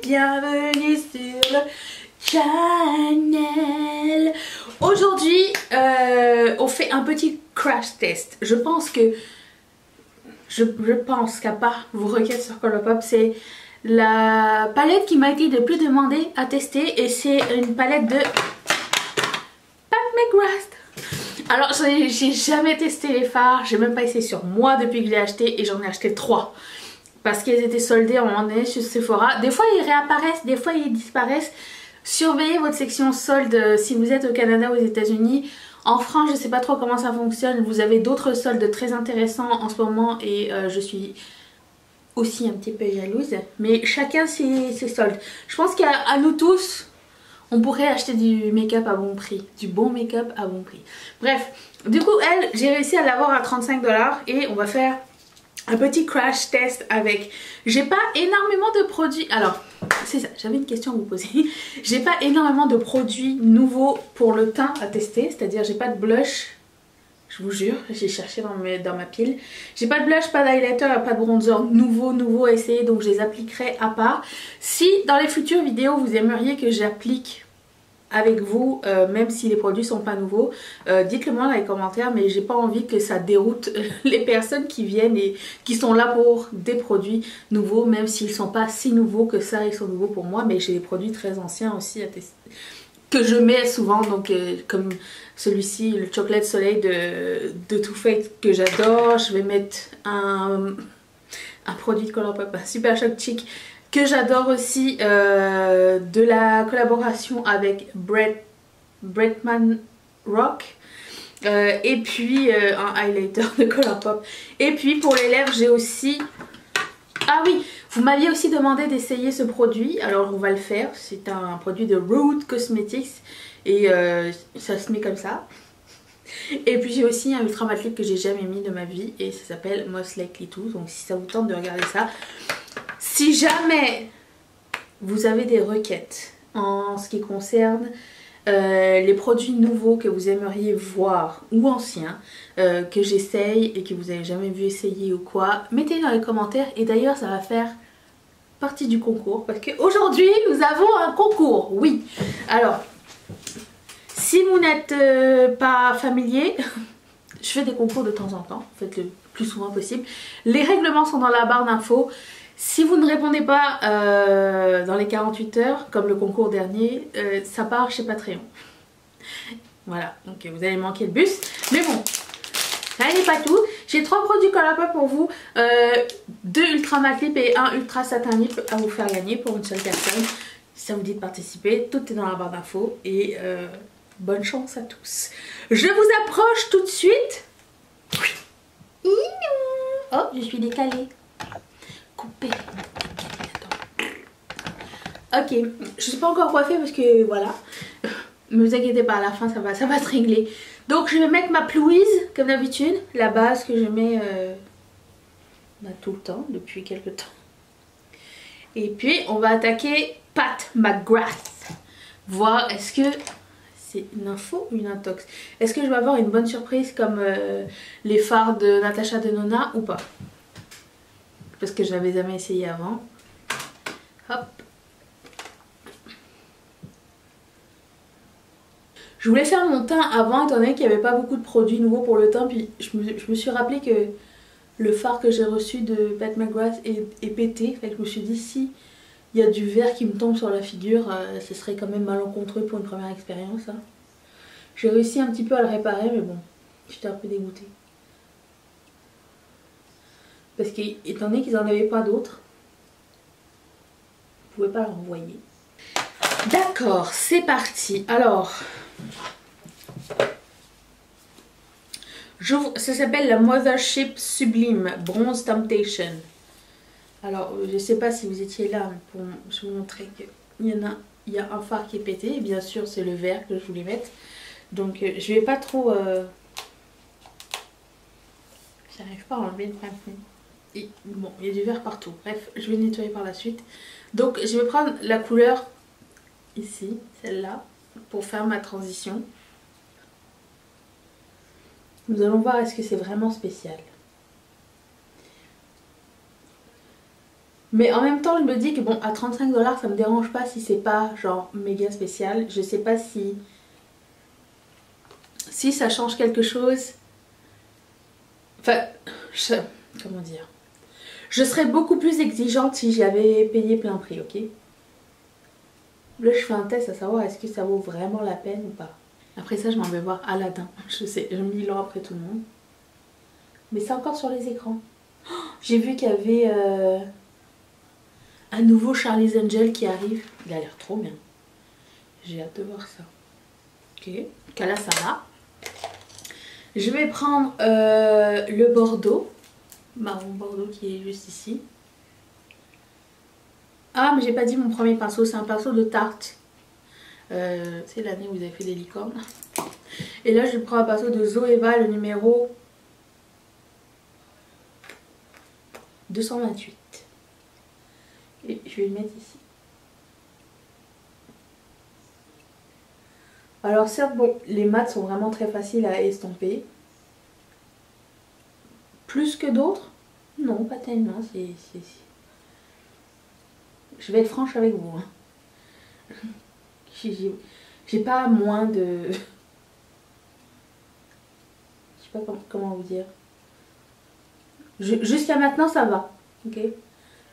bienvenue sur le channel. Aujourd'hui, on fait un petit crash test. Je pense qu'à part vos requêtes sur Colourpop, c'est la palette qui m'a été le plus demandée à tester et c'est une palette de Pat McGrath. Alors j'ai jamais testé les fards, j'ai même pas essayé sur moi depuis que je l'ai acheté et j'en ai acheté 3 parce qu'ils étaient soldés à un moment donné chez Sephora. Des fois ils réapparaissent, des fois ils disparaissent. Surveillez votre section solde si vous êtes au Canada ou aux États-Unis. En France je sais pas trop comment ça fonctionne, vous avez d'autres soldes très intéressants en ce moment et je suis aussi un petit peu jalouse, mais chacun ses soldes. Je pense qu'à nous tous on pourrait acheter du make-up à bon prix, du bon make-up à bon prix. Bref, du coup elle, j'ai réussi à l'avoir à 35 $ et on va faire un petit crash test avec. J'ai pas énormément de produits, alors c'est ça, j'avais une question à vous poser. J'ai pas énormément de produits nouveaux pour le teint à tester, c'est-à-dire j'ai pas de blush. Je vous jure, j'ai cherché dans ma pile. J'ai pas de blush, pas d'highlighter, pas de bronzer nouveau à essayer, donc je les appliquerai à part. Si dans les futures vidéos vous aimeriez que j'applique avec vous, même si les produits sont pas nouveaux, dites-le moi dans les commentaires, mais j'ai pas envie que ça déroute les personnes qui viennent et qui sont là pour des produits nouveaux, même s'ils sont pas si nouveaux que ça, ils sont nouveaux pour moi, mais j'ai des produits très anciens aussi à tester, que je mets souvent, donc comme celui-ci, le Chocolate Soleil de Too Faced que j'adore. Je vais mettre un produit de Colourpop, un Super Shock Chic que j'adore aussi, de la collaboration avec Bretman Rock, et puis un highlighter de Colourpop. Et puis pour les lèvres j'ai aussi... Ah oui, vous m'aviez aussi demandé d'essayer ce produit, alors on va le faire. C'est un produit de Root Cosmetics et ça se met comme ça. Et puis j'ai aussi un Ultra Matte Lip que j'ai jamais mis de ma vie et ça s'appelle Most Likely To. Donc si ça vous tente de regarder ça. Si jamais vous avez des requêtes en ce qui concerne les produits nouveaux que vous aimeriez voir ou anciens que j'essaye et que vous n'avez jamais vu essayer ou quoi, mettez-les dans les commentaires. Et d'ailleurs ça va faire partie du concours parce qu'aujourd'hui nous avons un concours, oui. Alors si vous n'êtes pas familier, je fais des concours de temps en temps, faites le plus souvent possible. Les règlements sont dans la barre d'infos. Si vous ne répondez pas dans les 48 heures, comme le concours dernier, ça part chez Patreon. Voilà, donc vous allez manquer le bus. Mais bon, ça n'est pas tout. J'ai 3 produits Colourpop pour vous. 2 Ultra Matte Lip et 1 Ultra Satin Lip à vous faire gagner pour une seule personne. Si ça vous dit de participer, tout est dans la barre d'infos. Et bonne chance à tous. Je vous approche tout de suite. Oh, je suis décalée. Coupé. Ok, je suis pas encore coiffée parce que voilà. Ne vous inquiétez pas, à la fin ça va se régler. Donc je vais mettre ma Plouise comme d'habitude, la base que je mets tout le temps, depuis quelques temps. Et puis on va attaquer Pat McGrath. Voir est-ce que c'est une info ou une intox. Est-ce que je vais avoir une bonne surprise comme les fards de Natasha Denona ou pas? Parce que je n'avais jamais essayé avant. Hop. Je voulais faire mon teint avant étant donné qu'il n'y avait pas beaucoup de produits nouveaux pour le teint. Puis je me suis rappelé que le fard que j'ai reçu de Pat McGrath est pété. Fait que je me suis dit si il y a du verre qui me tombe sur la figure, ce serait quand même malencontreux pour une première expérience. Hein. J'ai réussi un petit peu à le réparer mais bon, j'étais un peu dégoûtée. Parce qu'étant donné qu'ils n'en avaient pas d'autres, vous ne pouvez pas le renvoyer. D'accord, c'est parti. Alors, ça s'appelle la Mothership Sublime Bronze Temptation. Alors, je ne sais pas si vous étiez là pour vous montrer qu'il y a un fard qui est pété. Et bien sûr, c'est le vert que je voulais mettre. Donc, je ne vais pas trop... J'arrive pas à enlever le pinceau. Et bon, il y a du vert partout. Bref, je vais le nettoyer par la suite. Donc, je vais prendre la couleur ici, celle-là, pour faire ma transition. Nous allons voir est-ce que c'est vraiment spécial. Mais en même temps je me dis que bon, à 35 $ ça me dérange pas si c'est pas genre méga spécial. Je sais pas si ça change quelque chose. Enfin, comment dire, je serais beaucoup plus exigeante si j'avais payé plein prix, ok? Là je fais un test à savoir est-ce que ça vaut vraiment la peine ou pas. Après ça je m'en vais voir Aladdin. Je sais, je me dis l'an après tout le monde. Mais c'est encore sur les écrans. Oh, j'ai vu qu'il y avait un nouveau Charlie's Angel qui arrive. Il a l'air trop bien. J'ai hâte de voir ça. Ok, là ça va. Je vais prendre le Bordeaux. Marron Bordeaux qui est juste ici. Ah mais j'ai pas dit mon premier pinceau, c'est un pinceau de Tarte. C'est l'année où vous avez fait des licornes. Et là je prends un pinceau de Zoeva, le numéro 228. Et je vais le mettre ici. Alors certes, bon, les mats sont vraiment très faciles à estomper. Plus que d'autres? Non, pas tellement. Je vais être franche avec vous. Hein. J'ai pas moins de... Je sais pas comment vous dire. Jusqu'à maintenant ça va. Ok.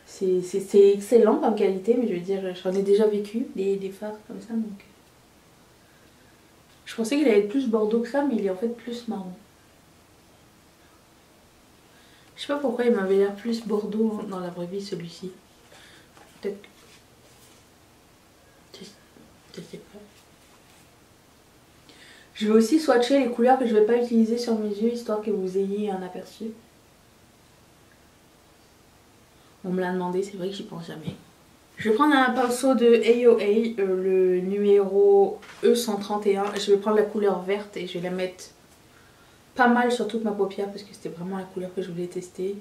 C'est excellent comme qualité, mais je veux dire, j'en ai déjà vécu des fards comme ça, donc... Je pensais qu'il allait être plus bordeaux que ça, mais il est en fait plus marron. Je sais pas pourquoi il m'avait l'air plus bordeaux dans la vraie vie, celui-ci. Peut-être que... Je sais pas. Je vais aussi swatcher les couleurs que je vais pas utiliser sur mes yeux, histoire que vous ayez un aperçu. On me l'a demandé, c'est vrai que j'y pense jamais. Je vais prendre un pinceau de AOA, le numéro E131. Je vais prendre la couleur verte et je vais la mettre pas mal sur toute ma paupière parce que c'était vraiment la couleur que je voulais tester.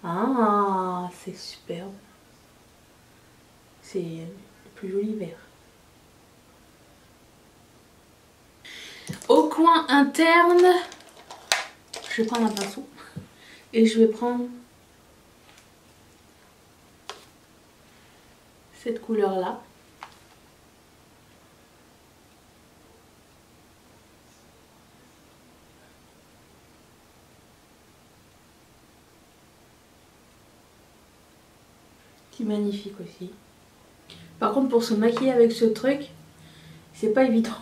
Ah, c'est superbe. C'est le plus joli vert. Au coin interne, je vais prendre un pinceau et je vais prendre cette couleur là. Qui est magnifique aussi. Par contre pour se maquiller avec ce truc, c'est pas évident.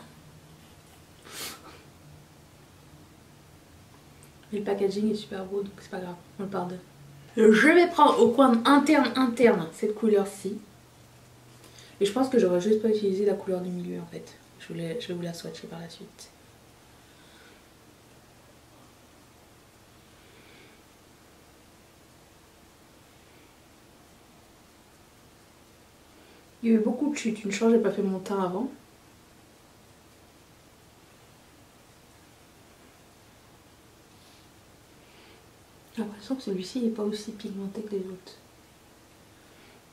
Mais le packaging est super beau donc c'est pas grave, on le pardonne. Je vais prendre au coin interne cette couleur-ci. Et je pense que j'aurais juste pas utilisé la couleur du milieu en fait. Je vais vous la swatcher par la suite. Il y a eu beaucoup de chutes. Une chance, j'ai pas fait mon teint avant. J'ai l'impression que celui-ci n'est pas aussi pigmenté que les autres.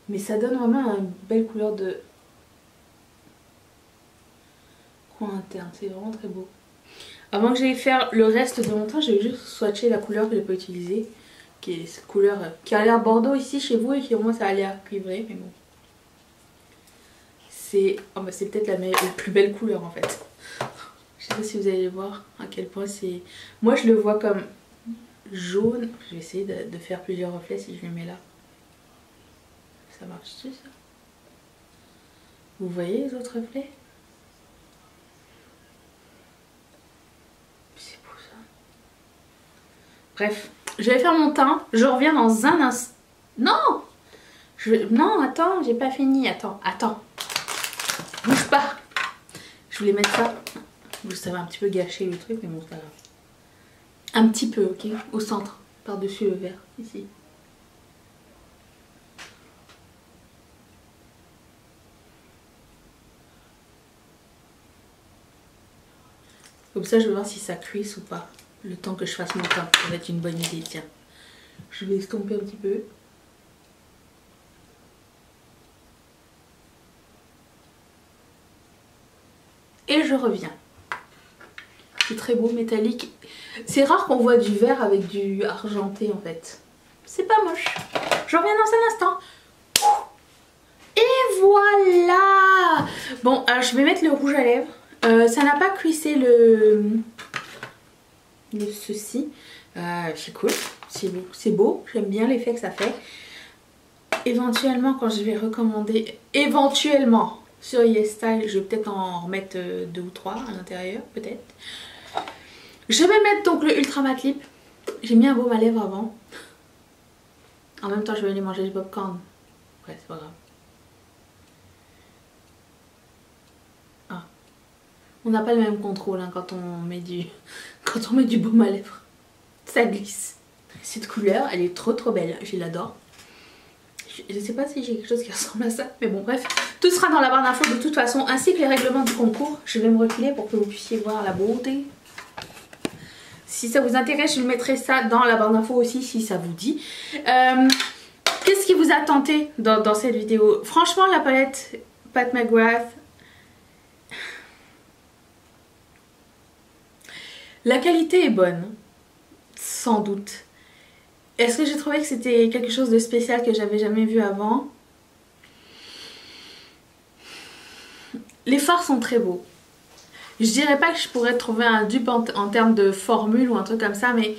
Mais ça donne vraiment une belle couleur de coin interne. C'est vraiment très beau. Avant que j'aille faire le reste de mon teint, j'ai juste swatché la couleur que j'ai pas utilisée. Qui est cette couleur qui a l'air bordeaux ici chez vous et qui au moins ça a l'air cuivré. Mais bon. C'est peut-être la plus belle couleur en fait. Je sais pas si vous allez voir à quel point c'est... Moi je le vois comme jaune. Je vais essayer de faire plusieurs reflets si je le mets là. Ça marche-tu ça? Vous voyez les autres reflets? C'est beau ça. Bref, je vais faire mon teint. Je reviens dans un instant. Non! Non, attends, j'ai pas fini. Attends. Bouge pas. Je voulais mettre ça. Ça va un petit peu gâcher le truc, mais bon, c'est pas grave. Un petit peu, ok? Au centre, par-dessus le vert, ici. Comme ça, je vais voir si ça cuisse ou pas. Le temps que je fasse mon teint. Ça va être une bonne idée, tiens. Je vais estomper un petit peu. Et je reviens. C'est très beau, métallique. C'est rare qu'on voit du vert avec du argenté en fait. c'est pas moche. Je reviens dans un instant. Et voilà. Bon, alors je vais mettre le rouge à lèvres. Ça n'a pas cuissé ceci. C'est cool, c'est beau, j'aime bien l'effet que ça fait. Éventuellement, quand je vais recommander, éventuellement sur YesStyle, je vais peut-être en remettre 2 ou 3 à l'intérieur, peut-être. Je vais mettre donc le Ultra Matte Lip. J'ai mis un baume à lèvres avant. En même temps, je vais aller manger du popcorn. Ouais, c'est pas grave. Ah. On n'a pas le même contrôle hein, quand on met du baume à lèvres. Ça glisse. Cette couleur, elle est trop belle. Je l'adore. Je sais pas si j'ai quelque chose qui ressemble à ça. Mais bon, bref. Tout sera dans la barre d'infos de toute façon. Ainsi que les règlements du concours. Je vais me reculer pour que vous puissiez voir la beauté. Si ça vous intéresse, je mettrai ça dans la barre d'infos aussi si ça vous dit. Qu'est-ce qui vous a tenté dans cette vidéo? Franchement, la palette Pat McGrath, la qualité est bonne, sans doute. Est-ce que j'ai trouvé que c'était quelque chose de spécial que j'avais jamais vu avant? Les fards sont très beaux. Je dirais pas que je pourrais trouver un dupe en termes de formule ou un truc comme ça, mais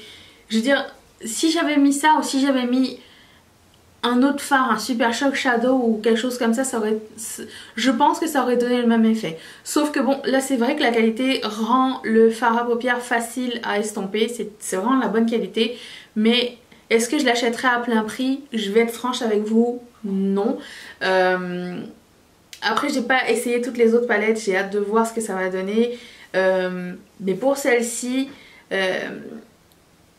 je veux dire, si j'avais mis ça ou si j'avais mis un autre fard, un Super Shock Shadow ou quelque chose comme ça, je pense que ça aurait donné le même effet. Sauf que bon, là c'est vrai que la qualité rend le fard à paupières facile à estomper, c'est vraiment la bonne qualité, mais est-ce que je l'achèterais à plein prix? Je vais être franche avec vous, non. Après j'ai pas essayé toutes les autres palettes, j'ai hâte de voir ce que ça va donner. Mais pour celle-ci,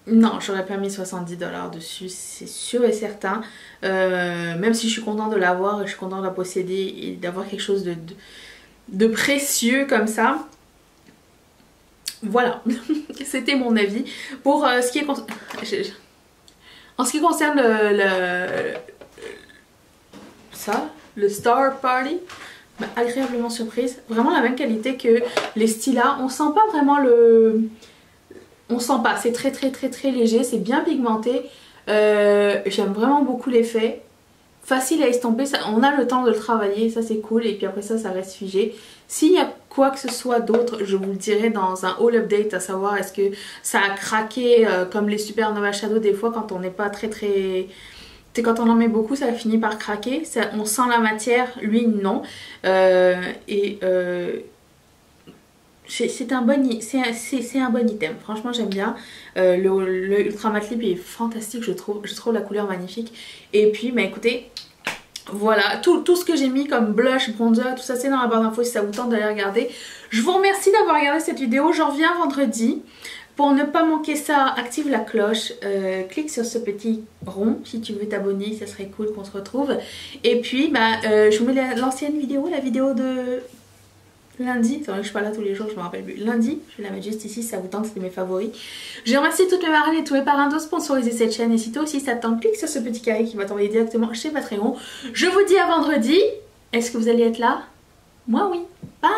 non, j'aurais pas mis 70 $ dessus, c'est sûr et certain. Même si je suis contente de l'avoir et je suis contente de la posséder et d'avoir quelque chose de précieux comme ça. Voilà, c'était mon avis. Pour ce qui est... En ce qui concerne le Star Party, bah, agréablement surprise. Vraiment la même qualité que les Stila. On sent pas vraiment le... On sent pas, c'est très léger, c'est bien pigmenté. J'aime vraiment beaucoup l'effet. Facile à estomper, on a le temps de le travailler, ça c'est cool. Et puis après ça reste figé. S'il y a quoi que ce soit d'autre, je vous le dirai dans un haul update, à savoir est-ce que ça a craqué comme les Supernova Shadow des fois quand on n'est pas très... Quand on en met beaucoup, ça finit par craquer. On sent la matière, lui non. C'est un bon item, franchement j'aime bien. Le Ultra Matte Lip est fantastique, je trouve la couleur magnifique. Et puis bah écoutez, voilà, tout ce que j'ai mis comme blush, bronzer, tout ça c'est dans la barre d'infos si ça vous tente d'aller regarder. Je vous remercie d'avoir regardé cette vidéo, j'en reviens vendredi. Pour ne pas manquer ça, active la cloche, clique sur ce petit rond si tu veux t'abonner, ça serait cool qu'on se retrouve. Et puis bah, je vous mets l'ancienne vidéo, la vidéo de lundi, c'est vrai que je suis pas là tous les jours, je me rappelle plus. Lundi, je vais la mettre juste ici si ça vous tente, c'est mes favoris. Je remercie toutes mes marraines et tous mes parrains de sponsoriser cette chaîne. Et si toi aussi ça te tente, clique sur ce petit carré qui va t'envoyer directement chez Patreon. Je vous dis à vendredi. Est-ce que vous allez être là? Moi oui. Bye.